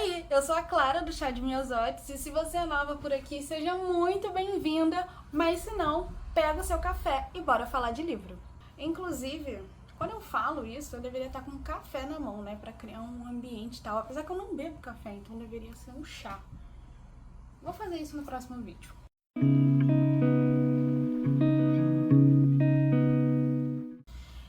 aí, eu sou a Clara do Chá de Miosotes e se você é nova por aqui, seja muito bem-vinda, mas se não, pega o seu café e bora falar de livro. Inclusive, quando eu falo isso, eu deveria estar com um café na mão, né, pra criar um ambiente e tal, apesar que eu não bebo café, então deveria ser um chá. Vou fazer isso no próximo vídeo.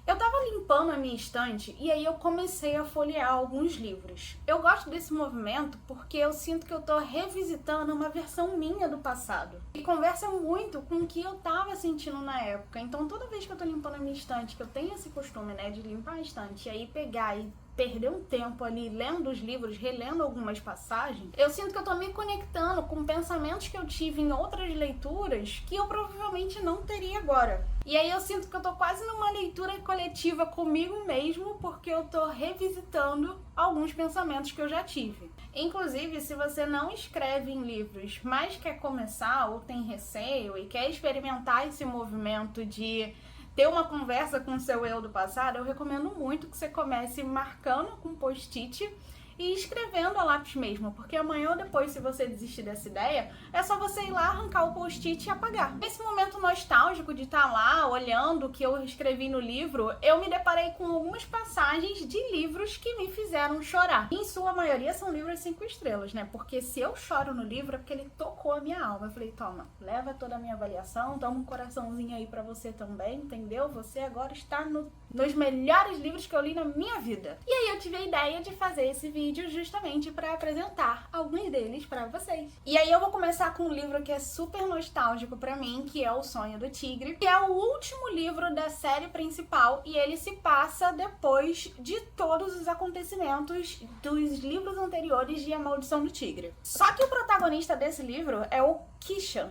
Eu tava limpando a minha estante e aí eu comecei a folhear alguns livros. Eu gosto desse movimento porque eu sinto que eu tô revisitando uma versão minha do passado. E conversa muito com o que eu tava sentindo na época. Então toda vez que eu tô limpando a minha estante, que eu tenho esse costume, né, de limpar a estante e aí pegar e perder um tempo ali lendo os livros, relendo algumas passagens, eu sinto que eu tô me conectando com pensamentos que eu tive em outras leituras que eu provavelmente não teria agora. E aí eu sinto que eu tô quase numa leitura coletiva comigo mesmo, porque eu tô revisitando alguns pensamentos que eu já tive. Inclusive, se você não escreve em livros, mas quer começar ou tem receio e quer experimentar esse movimento de ter uma conversa com o seu eu do passado, eu recomendo muito que você comece marcando com post-it e escrevendo a lápis mesmo, porque amanhã ou depois, se você desistir dessa ideia, é só você ir lá, arrancar o post-it e apagar. Nesse momento nostálgico de estar lá, olhando o que eu escrevi no livro, eu me deparei com algumas passagens de livros que me fizeram chorar. Em sua maioria são livros 5 estrelas, né? Porque se eu choro no livro é porque ele tocou a minha alma. Eu falei, toma, leva toda a minha avaliação, toma um coraçãozinho aí pra você também, entendeu? Você agora está nos melhores livros que eu li na minha vida. E aí eu tive a ideia de fazer esse vídeo justamente para apresentar alguns deles para vocês. E aí eu vou começar com um livro que é super nostálgico para mim, que é O Sonho do Tigre, que é o último livro da série principal e ele se passa depois de todos os acontecimentos dos livros anteriores de A Maldição do Tigre. Só que o protagonista desse livro é o Kishan.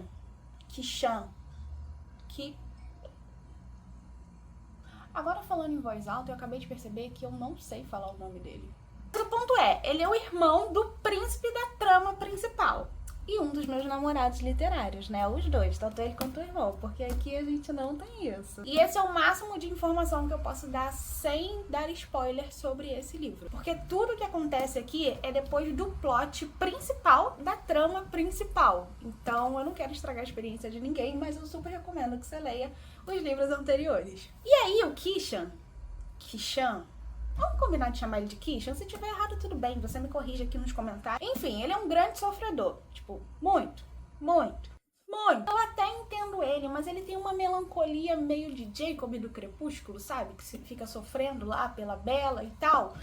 Agora, falando em voz alta, eu acabei de perceber que eu não sei falar o nome dele. Mas o ponto é, ele é o irmão do príncipe da trama principal. E um dos meus namorados literários, né? Os dois, tanto ele quanto o irmão, porque aqui a gente não tem isso. E esse é o máximo de informação que eu posso dar sem dar spoiler sobre esse livro. Porque tudo que acontece aqui é depois do plot principal da trama principal. Então eu não quero estragar a experiência de ninguém, mas eu super recomendo que você leia os livros anteriores. E aí o Kishan, vamos combinar de chamar ele de Kishan? Se tiver errado, tudo bem, você me corrige aqui nos comentários. Enfim, ele é um grande sofredor. Tipo, muito. Eu até entendo ele, mas ele tem uma melancolia meio de Jacob do Crepúsculo, sabe? Que fica sofrendo lá pela Bella e tal.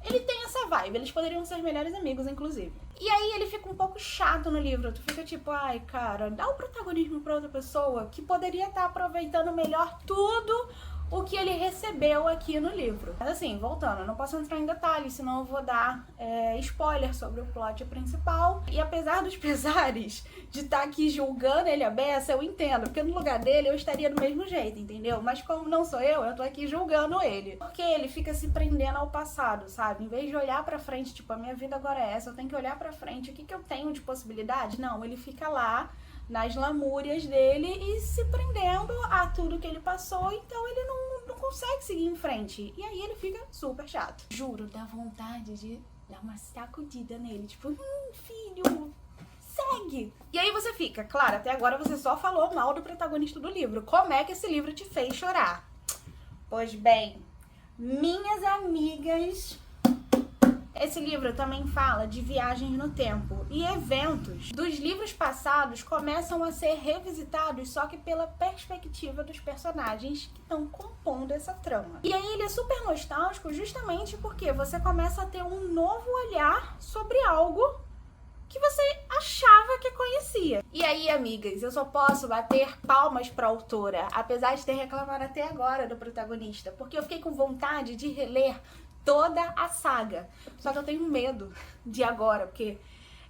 Ele tem essa vibe, eles poderiam ser melhores amigos, inclusive. E aí ele fica um pouco chato no livro, tu fica tipo, ai cara, dá o protagonismo pra outra pessoa que poderia estar aproveitando melhor tudo o que ele recebeu aqui no livro. Mas assim, voltando, eu não posso entrar em detalhes, senão eu vou dar spoiler sobre o plot principal. E apesar dos pesares de estar aqui julgando ele a beça, eu entendo, porque no lugar dele eu estaria do mesmo jeito, entendeu? Mas como não sou eu tô aqui julgando ele. Porque ele fica se prendendo ao passado, sabe? Em vez de olhar pra frente, tipo, a minha vida agora é essa, eu tenho que olhar pra frente, o que que eu tenho de possibilidade? Não, ele fica lá nas lamúrias dele e se prendendo a tudo que ele passou, então ele não consegue seguir em frente. E aí ele fica super chato. Juro, dá vontade de dar uma sacudida nele, tipo, filho, segue! E aí você fica, claro, até agora você só falou mal do protagonista do livro. Como é que esse livro te fez chorar? Pois bem, minhas amigas, esse livro também fala de viagens no tempo e eventos dos livros passados começam a ser revisitados, só que pela perspectiva dos personagens que estão compondo essa trama. E aí ele é super nostálgico justamente porque você começa a ter um novo olhar sobre algo que você achava que conhecia. E aí, amigas, eu só posso bater palmas pra autora, apesar de ter reclamado até agora do protagonista, porque eu fiquei com vontade de reler toda a saga. Só que eu tenho medo de agora, porque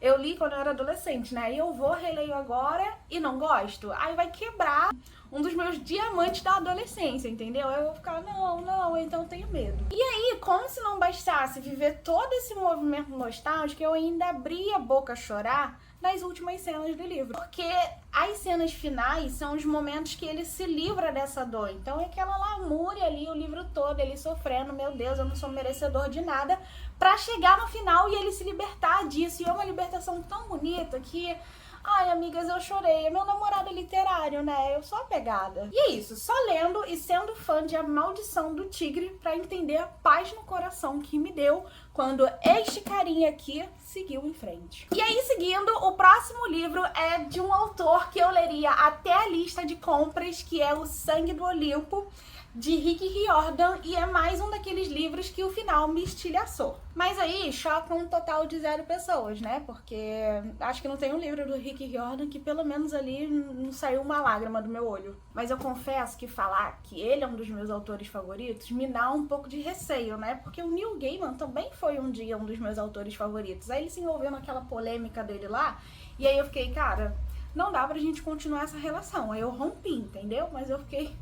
eu li quando eu era adolescente, né? E eu vou releio agora e não gosto. Aí vai quebrar um dos meus diamantes da adolescência, entendeu? Aí eu vou ficar, não, então eu tenho medo. E aí, como se não bastasse viver todo esse movimento nostálgico, eu ainda abri a boca a chorar nas últimas cenas do livro. Porque as cenas finais são os momentos que ele se livra dessa dor. Então é aquela lamúria ali, o livro todo, ele sofrendo, meu Deus, eu não sou merecedor de nada, pra chegar no final e ele se libertar disso, e é uma libertação tão bonita que... Ai, amigas, eu chorei. É meu namorado literário, né? Eu sou apegada. E é isso, só lendo e sendo fã de A Maldição do Tigre pra entender a paz no coração que me deu quando este carinha aqui seguiu em frente. E aí, seguindo, o próximo livro é de um autor que eu leria até a lista de compras, que é O Sangue do Olimpo, de Rick Riordan, e é mais um daqueles livros que o final me estilhaçou. Mas aí choca um total de 0 pessoas, né? Porque acho que não tem um livro do Rick Riordan que pelo menos ali não saiu uma lágrima do meu olho. Mas eu confesso que falar que ele é um dos meus autores favoritos me dá um pouco de receio, né? Porque o Neil Gaiman também foi um dia um dos meus autores favoritos. Aí ele se envolveu naquela polêmica dele lá, e aí eu fiquei, cara, não dá pra gente continuar essa relação. Aí eu rompi, entendeu? Mas eu fiquei...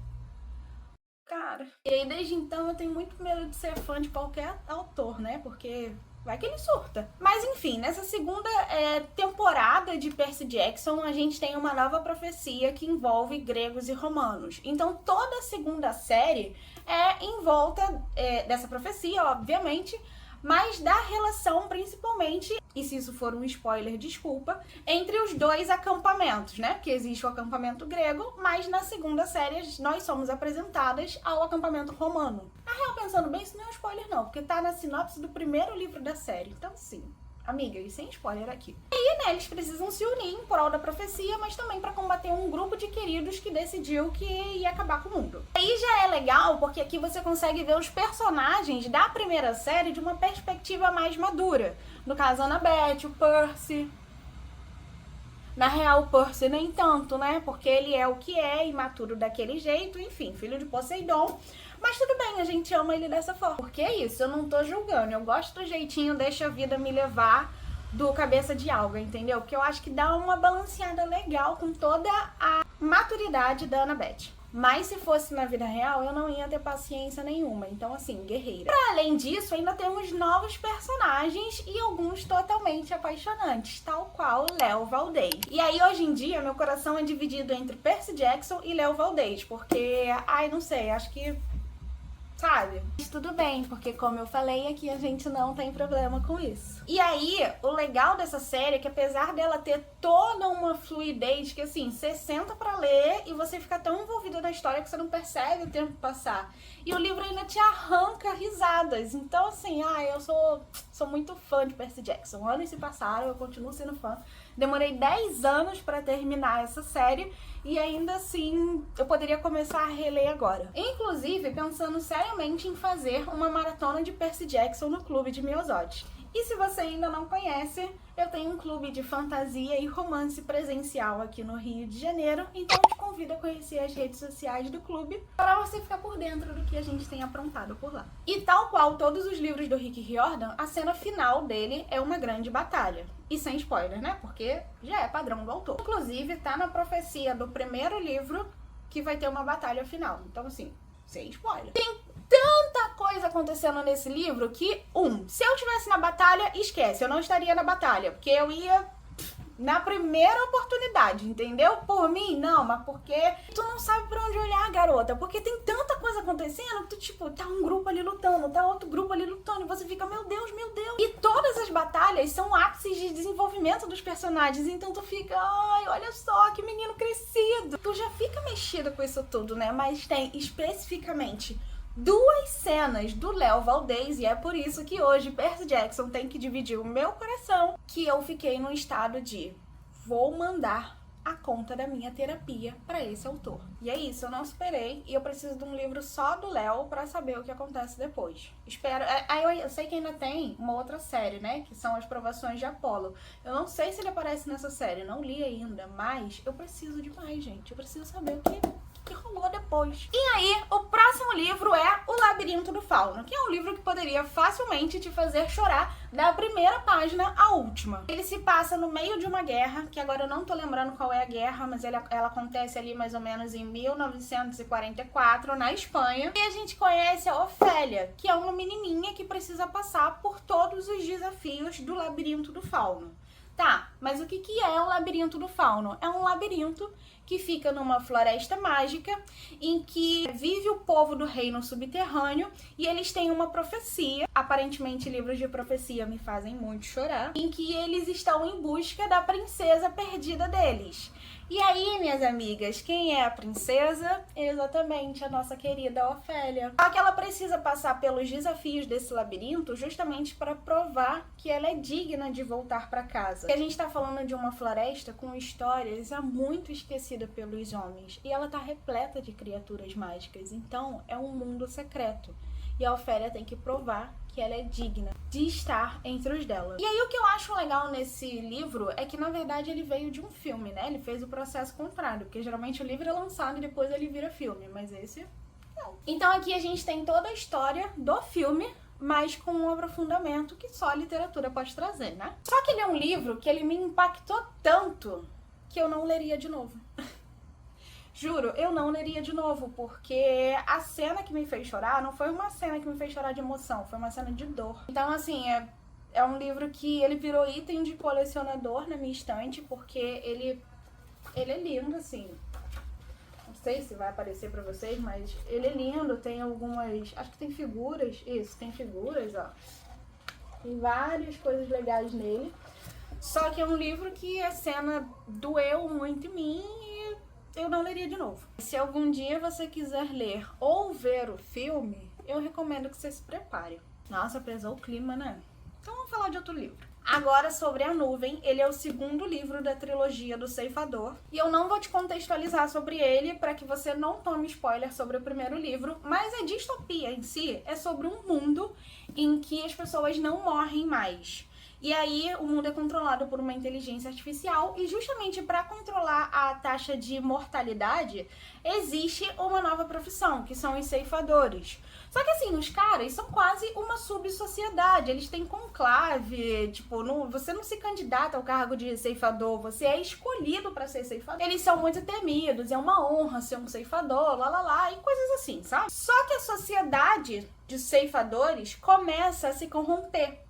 Cara, e aí desde então eu tenho muito medo de ser fã de qualquer autor, né? Porque vai que ele surta. Mas enfim, nessa segunda temporada de Percy Jackson, a gente tem uma nova profecia que envolve gregos e romanos. Então toda a segunda série é em volta dessa profecia, obviamente, mas da relação principalmente, e se isso for um spoiler, desculpa, entre os dois acampamentos, né? Porque existe o acampamento grego, mas na segunda série nós somos apresentadas ao acampamento romano. Na real, pensando bem, isso não é um spoiler não, porque tá na sinopse do primeiro livro da série, então sim. Amiga, e sem spoiler aqui. E aí, né, eles precisam se unir em prol da profecia, mas também para combater um grupo de queridos que decidiu que ia acabar com o mundo. Aí já é legal, porque aqui você consegue ver os personagens da primeira série de uma perspectiva mais madura. No caso, a Annabeth, o Percy. Na real, o Percy nem tanto, né? Porque ele é o que é, imaturo daquele jeito, enfim, filho de Poseidon. Mas tudo bem, a gente ama ele dessa forma. Porque é isso, eu não tô julgando. Eu gosto do jeitinho, deixa a vida me levar do cabeça de alga, entendeu? Porque eu acho que dá uma balanceada legal com toda a maturidade da Annabeth. Mas se fosse na vida real, eu não ia ter paciência nenhuma. Então, assim, guerreira. Pra além disso, ainda temos novos personagens e alguns totalmente apaixonantes, tal qual Léo Valdez. E aí, hoje em dia, meu coração é dividido entre Percy Jackson e Léo Valdez, porque, ai, não sei, acho que... sabe? Mas tudo bem, porque como eu falei aqui, a gente não tem problema com isso. E aí, o legal dessa série é que apesar dela ter toda uma fluidez que assim, você senta pra ler e você fica tão envolvido na história que você não percebe o tempo passar. E o livro ainda te arranca risadas. Então assim, eu sou muito fã de Percy Jackson. Anos se passaram, eu continuo sendo fã. Demorei 10 anos pra terminar essa série e ainda assim eu poderia começar a reler agora. Inclusive, pensando seriamente em fazer uma maratona de Percy Jackson no Clube de Miosote. E se você ainda não conhece, eu tenho um clube de fantasia e romance presencial aqui no Rio de Janeiro, então eu te convido a conhecer as redes sociais do clube para você ficar por dentro do que a gente tem aprontado por lá. E tal qual todos os livros do Rick Riordan, a cena final dele é uma grande batalha. E sem spoiler, né? Porque já é padrão do autor. Inclusive, tá na profecia do primeiro livro que vai ter uma batalha final. Então, assim, sem spoiler. Tem tanta coisa acontecendo nesse livro que, se eu estivesse na batalha, esquece, eu não estaria na batalha, porque eu ia na primeira oportunidade, entendeu? Por mim, não, mas porque tu não sabe pra onde olhar, garota, porque tem tanta coisa acontecendo que tu, tipo, tá um grupo ali lutando, tá outro grupo ali lutando, e você fica, meu Deus, meu Deus. E todas as batalhas são ápices de desenvolvimento dos personagens, então tu fica, ai, olha só, que menino crescido. Tu já fica mexida com isso tudo, né? Mas tem especificamente 2 cenas do Léo Valdez, e é por isso que hoje Percy Jackson tem que dividir o meu coração, que eu fiquei num estado de vou mandar a conta da minha terapia pra esse autor. E é isso, eu não superei e eu preciso de um livro só do Léo pra saber o que acontece depois. Espero... eu sei que ainda tem uma outra série, né, que são as Provações de Apolo. Eu não sei se ele aparece nessa série, não li ainda, mas eu preciso de mais, gente. Eu preciso saber o que rolou depois. E aí, o próximo livro é O Labirinto do Fauno, que é um livro que poderia facilmente te fazer chorar da primeira página à última. Ele se passa no meio de uma guerra, que agora eu não tô lembrando qual é a guerra, mas ela acontece ali mais ou menos em 1944, na Espanha. E a gente conhece a Ofélia, que é uma menininha que precisa passar por todos os desafios do Labirinto do Fauno. Tá, mas o que é o Labirinto do Fauno? É um labirinto que fica numa floresta mágica em que vive o povo do reino subterrâneo e eles têm uma profecia, aparentemente livros de profecia me fazem muito chorar, em que eles estão em busca da princesa perdida deles. E aí, minhas amigas, quem é a princesa? Exatamente, a nossa querida Ofélia. Só que ela precisa passar pelos desafios desse labirinto justamente para provar que ela é digna de voltar para casa. E a gente tá falando de uma floresta com histórias muito esquecida pelos homens. E ela tá repleta de criaturas mágicas, então é um mundo secreto. E a Ofélia tem que provar que ela é digna de estar entre os dela. E aí o que eu acho legal nesse livro é que, na verdade, ele veio de um filme, né? Ele fez o processo contrário, porque geralmente o livro é lançado e depois ele vira filme, mas esse não. Então aqui a gente tem toda a história do filme, mas com um aprofundamento que só a literatura pode trazer, né? Só que ele é um livro que ele me impactou tanto que eu não leria de novo. Juro, eu não leria de novo, porque a cena que me fez chorar não foi uma cena que me fez chorar de emoção, foi uma cena de dor. Então, assim, é um livro que ele virou item de colecionador na minha estante, porque ele é lindo, assim. Não sei se vai aparecer pra vocês, mas ele é lindo, tem algumas... Acho que tem figuras, isso, tem figuras, ó. Tem várias coisas legais nele. Só que é um livro que a cena doeu muito em mim e eu não leria de novo. Se algum dia você quiser ler ou ver o filme, eu recomendo que você se prepare. Nossa, pesou o clima, né? Então vamos falar de outro livro. Agora, sobre A Nuvem, ele é o segundo livro da trilogia do Ceifador. E eu não vou te contextualizar sobre ele para que você não tome spoiler sobre o primeiro livro, mas a distopia em si é sobre um mundo em que as pessoas não morrem mais. E aí o mundo é controlado por uma inteligência artificial e justamente para controlar a taxa de mortalidade existe uma nova profissão, que são os ceifadores. Só que assim, os caras são quase uma subsociedade, eles têm conclave, tipo, você não se candidata ao cargo de ceifador, você é escolhido para ser ceifador. Eles são muito temidos, é uma honra ser um ceifador, e coisas assim, sabe? Só que a sociedade de ceifadores começa a se corromper.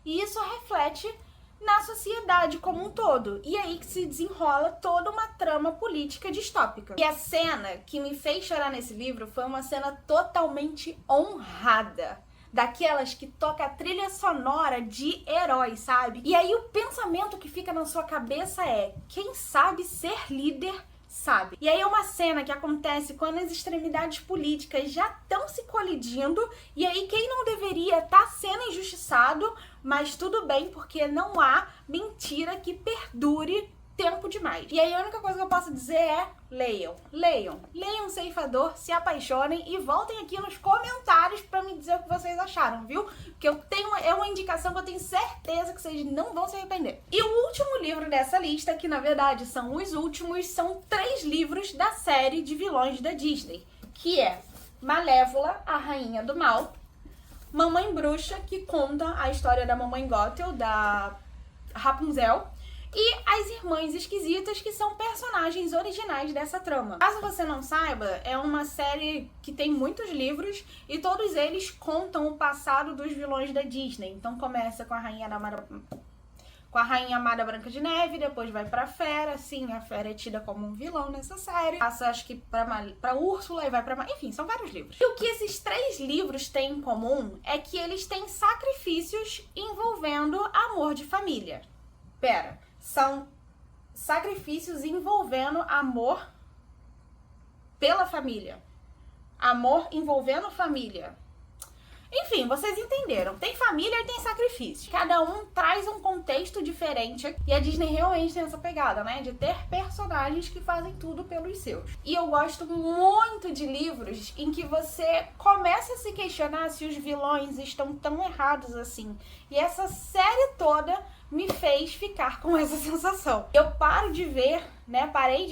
E isso reflete na sociedade como um todo. E aí que se desenrola toda uma trama política distópica. E a cena que me fez chorar nesse livro foi uma cena totalmente honrada. Daquelas que toca a trilha sonora de herói, sabe? E aí o pensamento que fica na sua cabeça é: quem sabe ser líder sabe. E aí é uma cena que acontece quando as extremidades políticas já estão se colidindo, e aí quem não deveria estar sendo injustiçado, mas tudo bem, porque não há mentira que perdure tempo demais. E aí a única coisa que eu posso dizer é: leiam Ceifador, se apaixonem e voltem aqui nos comentários pra me dizer o que vocês acharam, viu? Porque é uma indicação que eu tenho certeza que vocês não vão se arrepender. E o último livro dessa lista, que na verdade são os últimos, são 3 livros da série de vilões da Disney, que é Malévola, a Rainha do Mal, Mamãe Bruxa, que conta a história da Mamãe Gothel, da Rapunzel, e As Irmãs Esquisitas, que são personagens originais dessa trama. Caso você não saiba, é uma série que tem muitos livros e todos eles contam o passado dos vilões da Disney. Então começa com a Rainha Amada Branca de Neve, depois vai pra Fera. Sim, a Fera é tida como um vilão nessa série. Passa, acho que, pra Úrsula e vai pra... Enfim, são vários livros. E o que esses 3 livros têm em comum é que eles têm sacrifícios envolvendo amor de família. São sacrifícios envolvendo amor pela família. Amor envolvendo família. Enfim, vocês entenderam. Tem família e tem sacrifício. Cada um traz um contexto diferente. E a Disney realmente tem essa pegada, né? De ter personagens que fazem tudo pelos seus. E eu gosto muito de livros em que você começa a se questionar se os vilões estão tão errados assim. E essa série toda me fez ficar com essa sensação. Eu parei de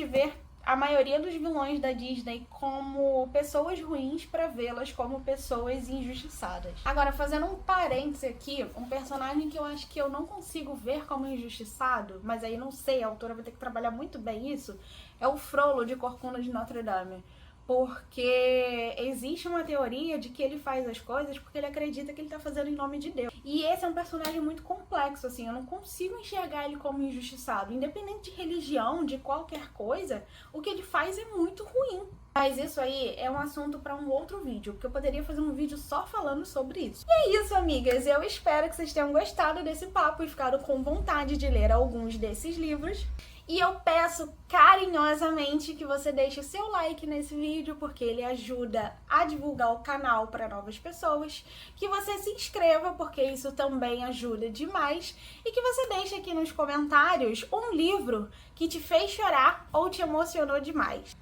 ver a maioria dos vilões da Disney como pessoas ruins pra vê-las como pessoas injustiçadas. Agora, fazendo um parêntese aqui, um personagem que eu acho que eu não consigo ver como injustiçado, mas aí não sei, a autora vai ter que trabalhar muito bem isso, é o Frollo de Corcunda de Notre Dame. porque existe uma teoria de que ele faz as coisas porque ele acredita que ele tá fazendo em nome de Deus. E esse é um personagem muito complexo, assim, eu não consigo enxergar ele como injustiçado. Independente de religião, de qualquer coisa, o que ele faz é muito ruim. Mas isso aí é um assunto para um outro vídeo, porque eu poderia fazer um vídeo só falando sobre isso. E é isso, amigas. Eu espero que vocês tenham gostado desse papo e ficado com vontade de ler alguns desses livros. E eu peço carinhosamente que você deixe o seu like nesse vídeo, porque ele ajuda a divulgar o canal para novas pessoas. Que você se inscreva, porque isso também ajuda demais. E que você deixe aqui nos comentários um livro que te fez chorar ou te emocionou demais.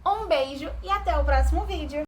Um beijo e até o próximo vídeo!